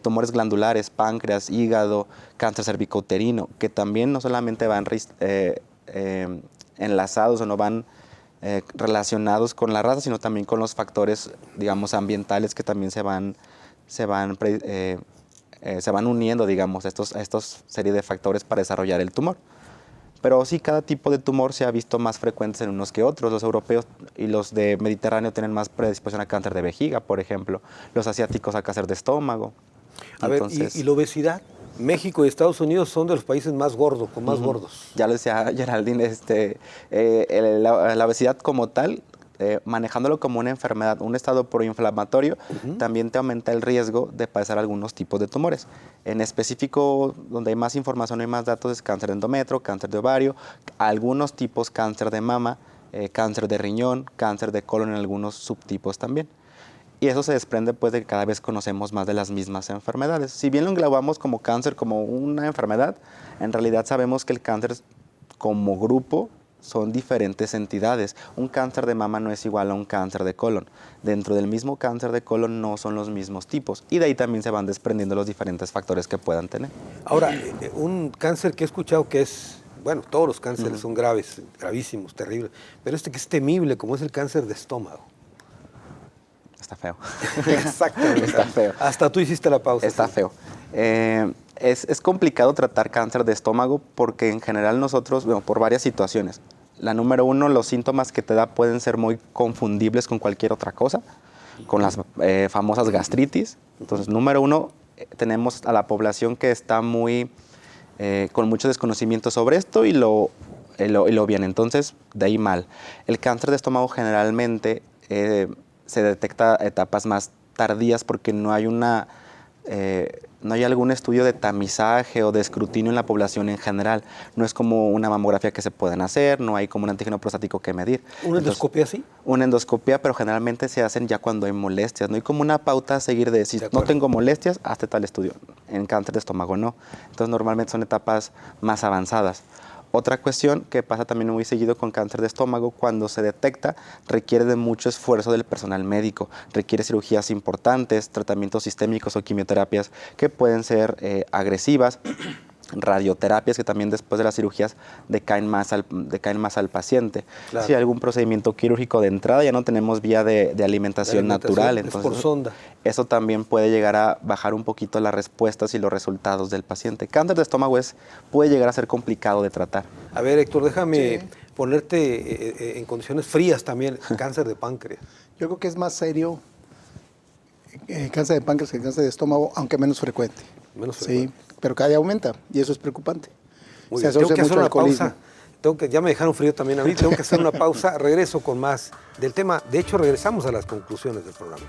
tumores glandulares, páncreas, hígado, cáncer cervicouterino, que también no solamente van enlazados o no van relacionados con la raza, sino también con los factores, digamos, ambientales que también se van uniendo, digamos, a estos serie de factores para desarrollar el tumor. Pero sí, cada tipo de tumor se ha visto más frecuentes en unos que otros. Los europeos y los de Mediterráneo tienen más predisposición a cáncer de vejiga, por ejemplo. Los asiáticos a cáncer de estómago.
Entonces, ¿y la obesidad? México y Estados Unidos son de los países más gordos, con más gordos.
Ya lo decía Geraldine, la obesidad como tal, manejándolo como una enfermedad, un estado proinflamatorio, también te aumenta el riesgo de padecer algunos tipos de tumores. En específico, donde hay más información y más datos, es cáncer de endometrio, cáncer de ovario, algunos tipos cáncer de mama, cáncer de riñón, cáncer de colon en algunos subtipos también. Y eso se desprende pues de que cada vez conocemos más de las mismas enfermedades. Si bien lo englobamos como cáncer, como una enfermedad, en realidad sabemos que el cáncer como grupo son diferentes entidades. Un cáncer de mama no es igual a un cáncer de colon. Dentro del mismo cáncer de colon no son los mismos tipos. Y de ahí también se van desprendiendo los diferentes factores que puedan tener.
Ahora, un cáncer que he escuchado que es, bueno, todos los cánceres son graves, gravísimos, terribles, pero este que es temible, como es el cáncer de estómago.
Está feo.
Exactamente.
Está feo.
Hasta tú hiciste la pausa.
Está feo. Es complicado tratar cáncer de estómago porque en general nosotros, por varias situaciones. La número uno, los síntomas que te da pueden ser muy confundibles con cualquier otra cosa, con las famosas gastritis. Entonces, número uno, tenemos a la población que está con mucho desconocimiento sobre esto y lo viene. Entonces, de ahí mal. El cáncer de estómago generalmente se detecta a etapas más tardías porque no hay algún estudio de tamizaje o de escrutinio en la población en general. No es como una mamografía que se pueden hacer, no hay como un antígeno prostático que medir.
¿Una endoscopia sí?
Una endoscopia, pero generalmente se hacen ya cuando hay molestias. No hay como una pauta a seguir de si no tengo molestias, hazte tal estudio. En cáncer de estómago no. Entonces normalmente son etapas más avanzadas. Otra cuestión que pasa también muy seguido con cáncer de estómago, cuando se detecta, requiere de mucho esfuerzo del personal médico, requiere cirugías importantes, tratamientos sistémicos o quimioterapias que pueden ser agresivas, radioterapias que también después de las cirugías decaen más al paciente.
Claro.
Si hay algún procedimiento quirúrgico de entrada, ya no tenemos vía de alimentación natural.
Es
Entonces,
por sonda.
Eso también puede llegar a bajar un poquito las respuestas y los resultados del paciente. Cáncer de estómago puede llegar a ser complicado de tratar.
A ver, Héctor, déjame ponerte en condiciones frías también, cáncer de páncreas.
Yo creo que es más serio cáncer de páncreas que cáncer de estómago, aunque menos frecuente.
Menos frecuente.
Sí, pero cada día aumenta y eso es preocupante.
Muy
Se
bien. Tengo
asocia
que hacer
mucho al
una
alcoholismo.
pausa. Ya me dejaron frío también a mí. Tengo que hacer una pausa. Regreso con más del tema. De hecho, regresamos a las conclusiones del programa.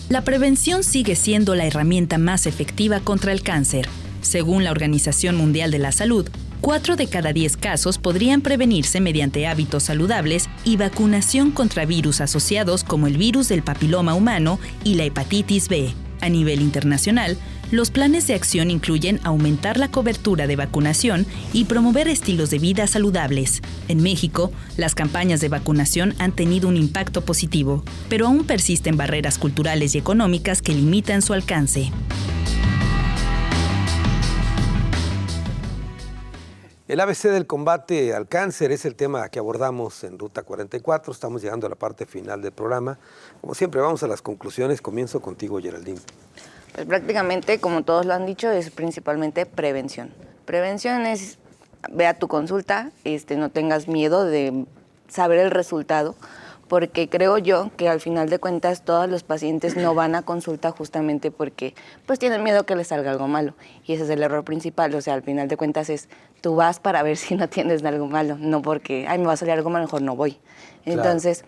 La prevención sigue siendo la herramienta más efectiva contra el cáncer. Según la Organización Mundial de la Salud, 4 de cada 10 casos podrían prevenirse mediante hábitos saludables y vacunación contra virus asociados como el virus del papiloma humano y la hepatitis B. A nivel internacional, los planes de acción incluyen aumentar la cobertura de vacunación y promover estilos de vida saludables. En México, las campañas de vacunación han tenido un impacto positivo, pero aún persisten barreras culturales y económicas que limitan su alcance.
El ABC del combate al cáncer es el tema que abordamos en Ruta 44. Estamos llegando a la parte final del programa. Como siempre, vamos a las conclusiones. Comienzo contigo, Geraldine.
Pues prácticamente, como todos lo han dicho, es principalmente prevención. Prevención es, ve a tu consulta, no tengas miedo de saber el resultado, porque creo yo que al final de cuentas todos los pacientes no van a consulta justamente porque pues tienen miedo que les salga algo malo. Y ese es el error principal, o sea, al final de cuentas es, tú vas para ver si no tienes algo malo, no porque, ay, me va a salir algo malo, mejor no voy. Entonces,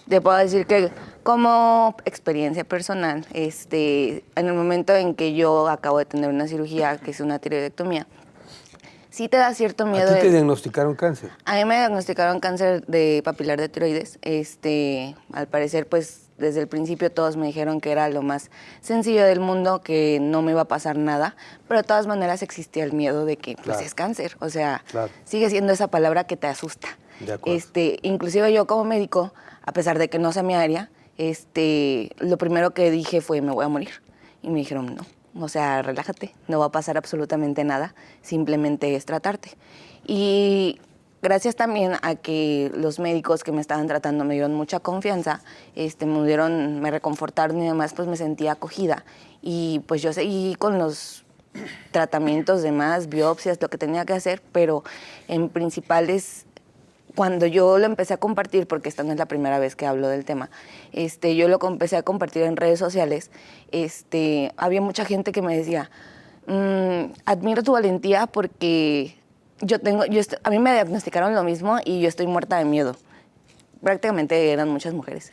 te puedo decir que como experiencia personal, en el momento en que yo acabo de tener una cirugía, que es una tiroidectomía, sí te da cierto miedo.
¿A ti te diagnosticaron cáncer?
A mí me diagnosticaron cáncer de papilar de tiroides. Al parecer, pues, desde el principio todos me dijeron que era lo más sencillo del mundo, que no me iba a pasar nada, pero de todas maneras existía el miedo de que, pues, es cáncer. O sea, sigue siendo esa palabra que te asusta.
De acuerdo.
Inclusive yo como médico, a pesar de que no sea mi área, lo primero que dije fue, me voy a morir. Y me dijeron, no. O sea, relájate, no va a pasar absolutamente nada, simplemente es tratarte. Y gracias también a que los médicos que me estaban tratando me dieron mucha confianza, me reconfortaron y demás, pues me sentía acogida. Y pues yo seguí con los tratamientos, demás, biopsias, lo que tenía que hacer, pero en principales, cuando yo lo empecé a compartir, porque esta no es la primera vez que hablo del tema, yo lo empecé a compartir en redes sociales, había mucha gente que me decía, admiro tu valentía porque a mí me diagnosticaron lo mismo y yo estoy muerta de miedo. Prácticamente eran muchas mujeres.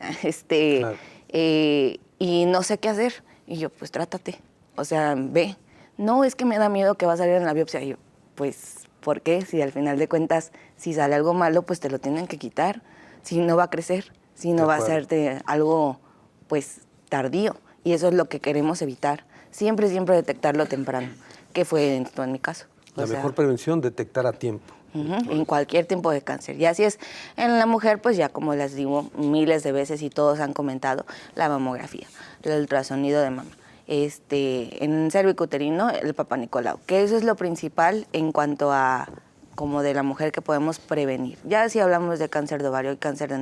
Y no sé qué hacer. Y yo, pues trátate. O sea, ve. No, es que me da miedo que va a salir en la biopsia. Y yo, pues, ¿por qué? Si al final de cuentas, si sale algo malo, pues te lo tienen que quitar. Si no va a crecer, si no va a hacerte algo, pues, tardío. Y eso es lo que queremos evitar. Siempre detectarlo temprano, que fue en mi caso.
La mejor prevención, detectar a tiempo.
En cualquier tipo de cáncer. Y así es en la mujer, pues ya como les digo miles de veces y todos han comentado, la mamografía, el ultrasonido de mama. En cervicuterino, el Papá Nicolau, que eso es lo principal en cuanto a como de la mujer que podemos prevenir. Ya si hablamos de cáncer de ovario y cáncer de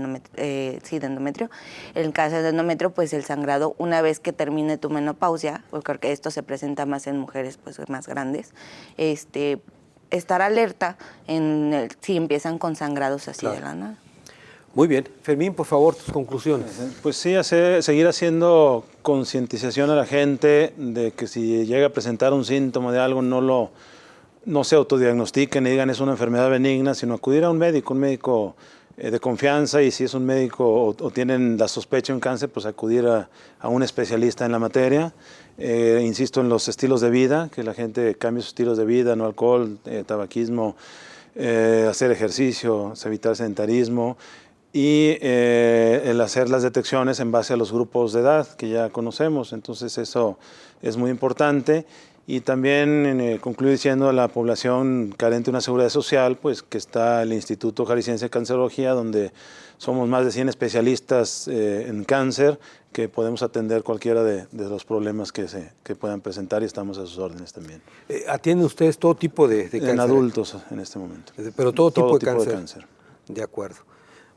endometrio, el cáncer de endometrio, pues el sangrado, una vez que termine tu menopausia, porque esto se presenta más en mujeres pues más grandes, estar alerta si empiezan con sangrados así de la nada.
Muy bien. Fermín, por favor, tus conclusiones.
Pues sí, seguir haciendo concientización a la gente de que si llega a presentar un síntoma de algo, no se autodiagnostiquen y digan es una enfermedad benigna, sino acudir a un médico de confianza, y si es un médico o tienen la sospecha de un cáncer, pues acudir a un especialista en la materia. Insisto en los estilos de vida, que la gente cambie sus estilos de vida, no alcohol, tabaquismo, hacer ejercicio, evitar sedentarismo, y el hacer las detecciones en base a los grupos de edad que ya conocemos. Entonces eso es muy importante. Y también concluyo diciendo a la población carente de una seguridad social, pues que está el Instituto Jalisciense de Cancerología, donde somos más de 100 especialistas en cáncer, que podemos atender cualquiera de los problemas que puedan presentar, y estamos a sus órdenes también.
¿Atienden ustedes todo tipo de cáncer?
En adultos en este momento.
Pero todo tipo de cáncer. De acuerdo.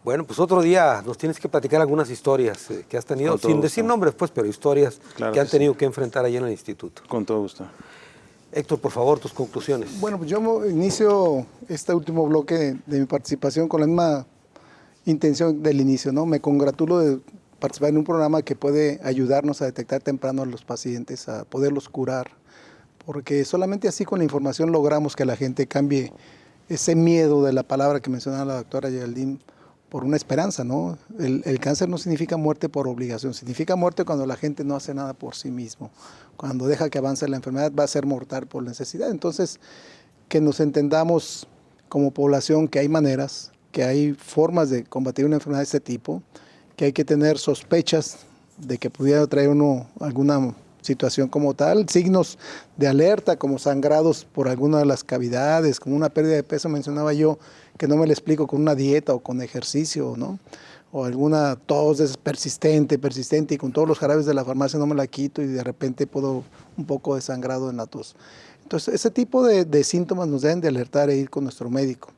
Bueno, pues otro día nos tienes que platicar algunas historias que has tenido, sin decir nombres, pues, pero historias que han tenido que enfrentar allí en el instituto.
Con todo gusto.
Héctor, por favor, tus conclusiones.
Bueno, pues yo inicio este último bloque de mi participación con la misma intención del inicio, ¿no? Me congratulo de participar en un programa que puede ayudarnos a detectar temprano a los pacientes, a poderlos curar, porque solamente así con la información logramos que la gente cambie ese miedo de la palabra que mencionaba la doctora Geraldine por una esperanza, ¿no? El cáncer no significa muerte por obligación, significa muerte cuando la gente no hace nada por sí mismo. Cuando deja que avance la enfermedad va a ser mortal por necesidad. Entonces, que nos entendamos como población que hay maneras, que hay formas de combatir una enfermedad de este tipo, que hay que tener sospechas de que pudiera traer alguna situación como tal, signos de alerta como sangrados por alguna de las cavidades, como una pérdida de peso, mencionaba yo, que no me lo explico con una dieta o con ejercicio, ¿no? o alguna tos es persistente y con todos los jarabes de la farmacia no me la quito y de repente puedo un poco de sangrado en la tos. Entonces, ese tipo de síntomas nos deben de alertar e ir con nuestro médico.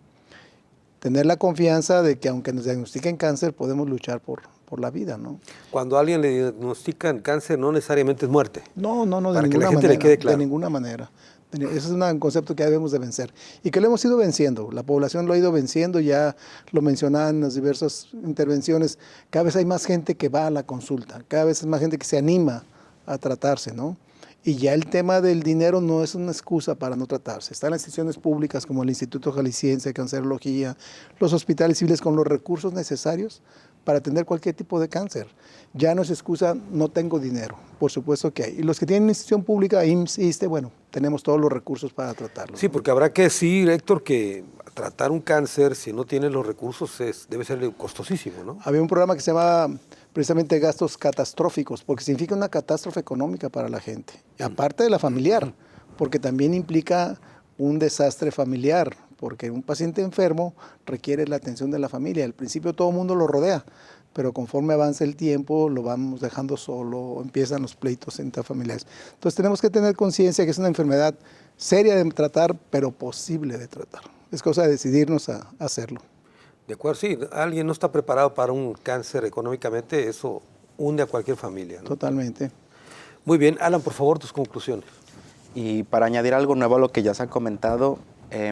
Tener la confianza de que aunque nos diagnostiquen cáncer, podemos luchar por la vida, ¿no?
Cuando a alguien le diagnostican cáncer, no necesariamente es muerte.
No, de
Para que
ninguna
la gente
manera.
le quede claro.
De ninguna manera. Ese es un concepto que debemos de vencer y que lo hemos ido venciendo. La población lo ha ido venciendo, ya lo mencionaban en las diversas intervenciones. Cada vez hay más gente que va a la consulta, cada vez hay más gente que se anima a tratarse, ¿no? Y ya el tema del dinero no es una excusa para no tratarse. Están las instituciones públicas como el Instituto Jalisciense de Cancerología, los hospitales civiles con los recursos necesarios para atender cualquier tipo de cáncer. Ya no es excusa, no tengo dinero. Por supuesto que hay. Y los que tienen institución pública, IMSS, ISSSTE, bueno, tenemos todos los recursos para tratarlo.
Sí, porque habrá que decir, Héctor, que tratar un cáncer, si no tiene los recursos, debe ser costosísimo, ¿no?
Había un programa que se llama precisamente gastos catastróficos, porque significa una catástrofe económica para la gente. Y aparte de la familiar, porque también implica un desastre familiar, porque un paciente enfermo requiere la atención de la familia. Al principio todo el mundo lo rodea, pero conforme avanza el tiempo lo vamos dejando solo, empiezan los pleitos intrafamiliares. Entonces tenemos que tener conciencia que es una enfermedad seria de tratar, pero posible de tratar. Es cosa de decidirnos a hacerlo.
De acuerdo, sí, alguien no está preparado para un cáncer económicamente, eso hunde a cualquier familia, ¿no?
Totalmente.
Muy bien, Alan, por favor, tus conclusiones.
Y para añadir algo nuevo a lo que ya se ha comentado,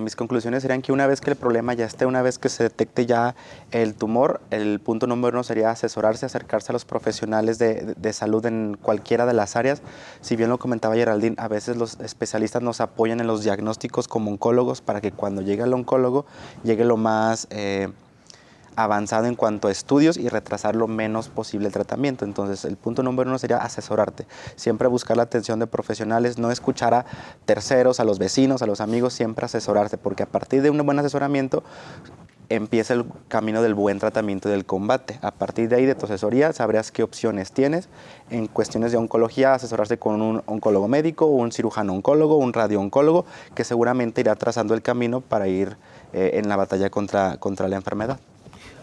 mis conclusiones serían que una vez que el problema ya esté, una vez que se detecte ya el tumor, el punto número 1 sería asesorarse, acercarse a los profesionales de salud en cualquiera de las áreas. Si bien lo comentaba Geraldine, a veces los especialistas nos apoyan en los diagnósticos como oncólogos para que cuando llegue al oncólogo llegue lo más avanzado en cuanto a estudios y retrasar lo menos posible el tratamiento. Entonces, el punto número 1 sería asesorarte. Siempre buscar la atención de profesionales, no escuchar a terceros, a los vecinos, a los amigos, siempre asesorarte, porque a partir de un buen asesoramiento empieza el camino del buen tratamiento y del combate. A partir de ahí, de tu asesoría, sabrás qué opciones tienes. En cuestiones de oncología, asesorarse con un oncólogo médico, un cirujano oncólogo, un radiooncólogo, que seguramente irá trazando el camino para ir en la batalla contra la enfermedad.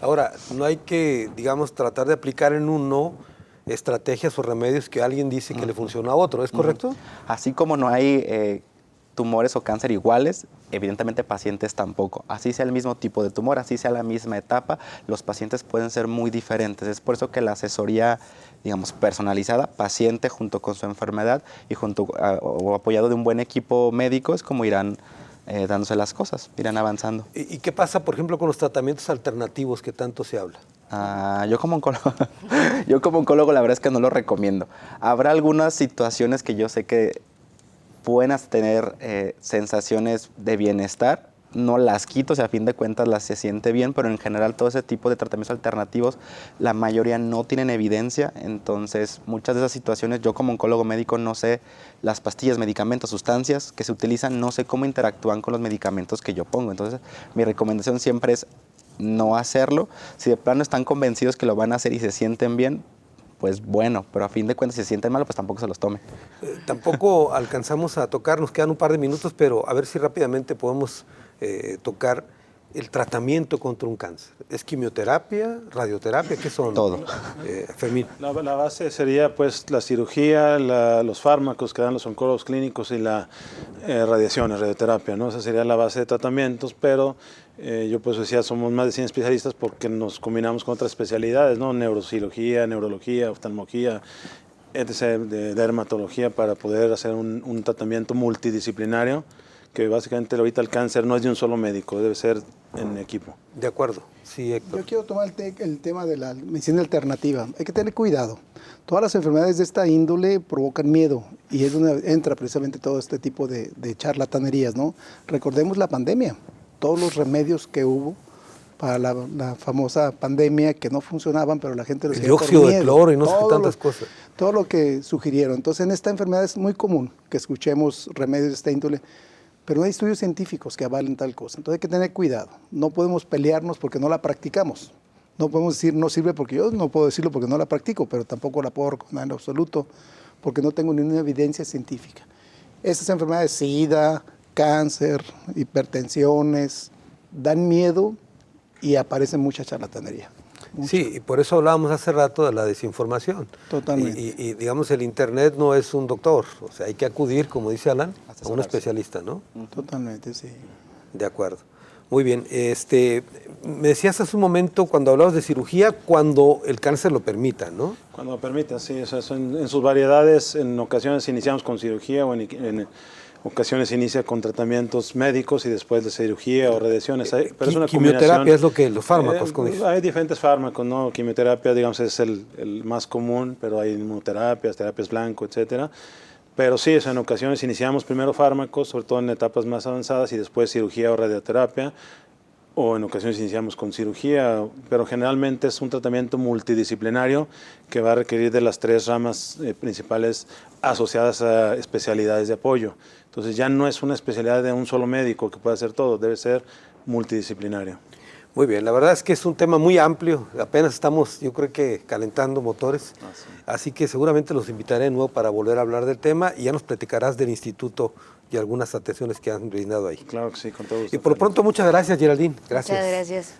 Ahora, no hay que, digamos, tratar de aplicar en uno estrategias o remedios que alguien dice que le funciona a otro, ¿es correcto?
Así como no hay tumores o cáncer iguales, evidentemente pacientes tampoco. Así sea el mismo tipo de tumor, así sea la misma etapa, los pacientes pueden ser muy diferentes. Es por eso que la asesoría, digamos, personalizada, paciente junto con su enfermedad y o apoyado de un buen equipo médico, es como irán dándose las cosas, irán avanzando.
¿Y qué pasa, por ejemplo, con los tratamientos alternativos que tanto se habla?
Yo como oncólogo la verdad es que no lo recomiendo. Habrá algunas situaciones que yo sé que pueden tener sensaciones de bienestar, no las quito, o sea, a fin de cuentas las se siente bien, pero en general todo ese tipo de tratamientos alternativos, la mayoría no tienen evidencia, entonces muchas de esas situaciones yo como oncólogo médico no sé las pastillas, medicamentos, sustancias que se utilizan, no sé cómo interactúan con los medicamentos que yo pongo, entonces mi recomendación siempre es no hacerlo. Si de plano están convencidos que lo van a hacer y se sienten bien, pues bueno, pero a fin de cuentas si se sienten mal, pues tampoco se los tome.
Tampoco alcanzamos a tocar, nos quedan un par de minutos, pero a ver si rápidamente podemos tocar el tratamiento contra un cáncer. ¿Es quimioterapia, radioterapia? ¿Qué son?
Todo.
Fermín.
La base sería pues la cirugía, los fármacos que dan los oncólogos clínicos y la radiación, la radioterapia, ¿no? Esa sería la base de tratamientos, pero yo pues decía, somos más de 100 especialistas porque nos combinamos con otras especialidades, ¿no? Neurocirugía, neurología, oftalmología, etc., de dermatología para poder hacer un tratamiento multidisciplinario, que básicamente ahorita el cáncer no es de un solo médico, debe ser en equipo.
De acuerdo, sí, Héctor.
Yo quiero tomar el tema de la medicina alternativa. Hay que tener cuidado. Todas las enfermedades de esta índole provocan miedo y es donde entra precisamente todo este tipo de charlatanerías, ¿no? Recordemos la pandemia, todos los remedios que hubo para la famosa pandemia que no funcionaban, pero la gente los
el dióxido de cloro y no sé qué tantas cosas.
Todo lo que sugirieron. Entonces, en esta enfermedad es muy común que escuchemos remedios de esta índole, pero no hay estudios científicos que avalen tal cosa. Entonces hay que tener cuidado. No podemos pelearnos porque no la practicamos. No podemos decir no sirve porque yo no puedo decirlo porque no la practico, pero tampoco la puedo recomendar en absoluto porque no tengo ninguna evidencia científica. Estas enfermedades, SIDA, cáncer, hipertensiones, dan miedo y aparece mucha charlatanería.
Sí, y por eso hablábamos hace rato de la desinformación.
Totalmente.
Y digamos, el Internet no es un doctor, o sea, hay que acudir, como dice Alan, a un
Asesorarse.
especialista, ¿no?
Totalmente, sí.
De acuerdo. Muy bien. Me decías hace un momento, cuando hablabas de cirugía, cuando el cáncer lo permita, ¿no?
Cuando lo permita, sí. O sea, en sus variedades, en ocasiones iniciamos con cirugía o en ocasiones se inicia con tratamientos médicos y después de cirugía o radiaciones. Pero es una
Quimioterapia
combinación.
es lo que los fármacos, como dices.
Hay diferentes fármacos, ¿no? Quimioterapia, digamos, es el más común, pero hay inmunoterapias, terapias blanco, etcétera. Pero sí, en ocasiones iniciamos primero fármacos, sobre todo en etapas más avanzadas, y después cirugía o radioterapia, o en ocasiones iniciamos con cirugía, pero generalmente es un tratamiento multidisciplinario que va a requerir de las 3 ramas principales asociadas a especialidades de apoyo. Entonces ya no es una especialidad de un solo médico que pueda hacer todo, debe ser multidisciplinario.
Muy bien, la verdad es que es un tema muy amplio, apenas estamos, yo creo que calentando motores, así que seguramente los invitaré de nuevo para volver a hablar del tema y ya nos platicarás del instituto y algunas atenciones que han brindado ahí.
Claro que sí, con todo gusto.
Y por lo pronto, muchas gracias, Geraldine. Gracias.
Muchas gracias.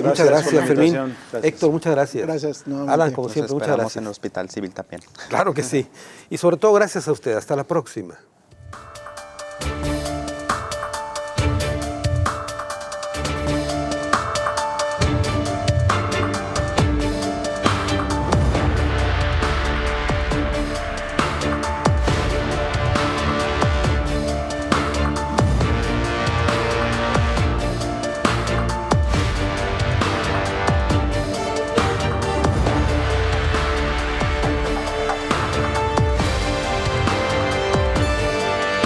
Muchas gracias,
por la
Fermín.
invitación. Gracias.
Héctor, muchas gracias.
Gracias, nuevamente.
Alan, como
Nos
siempre, muchas
esperamos
gracias.
en el Hospital Civil también.
Claro que sí. Y sobre todo, gracias a usted. Hasta la próxima.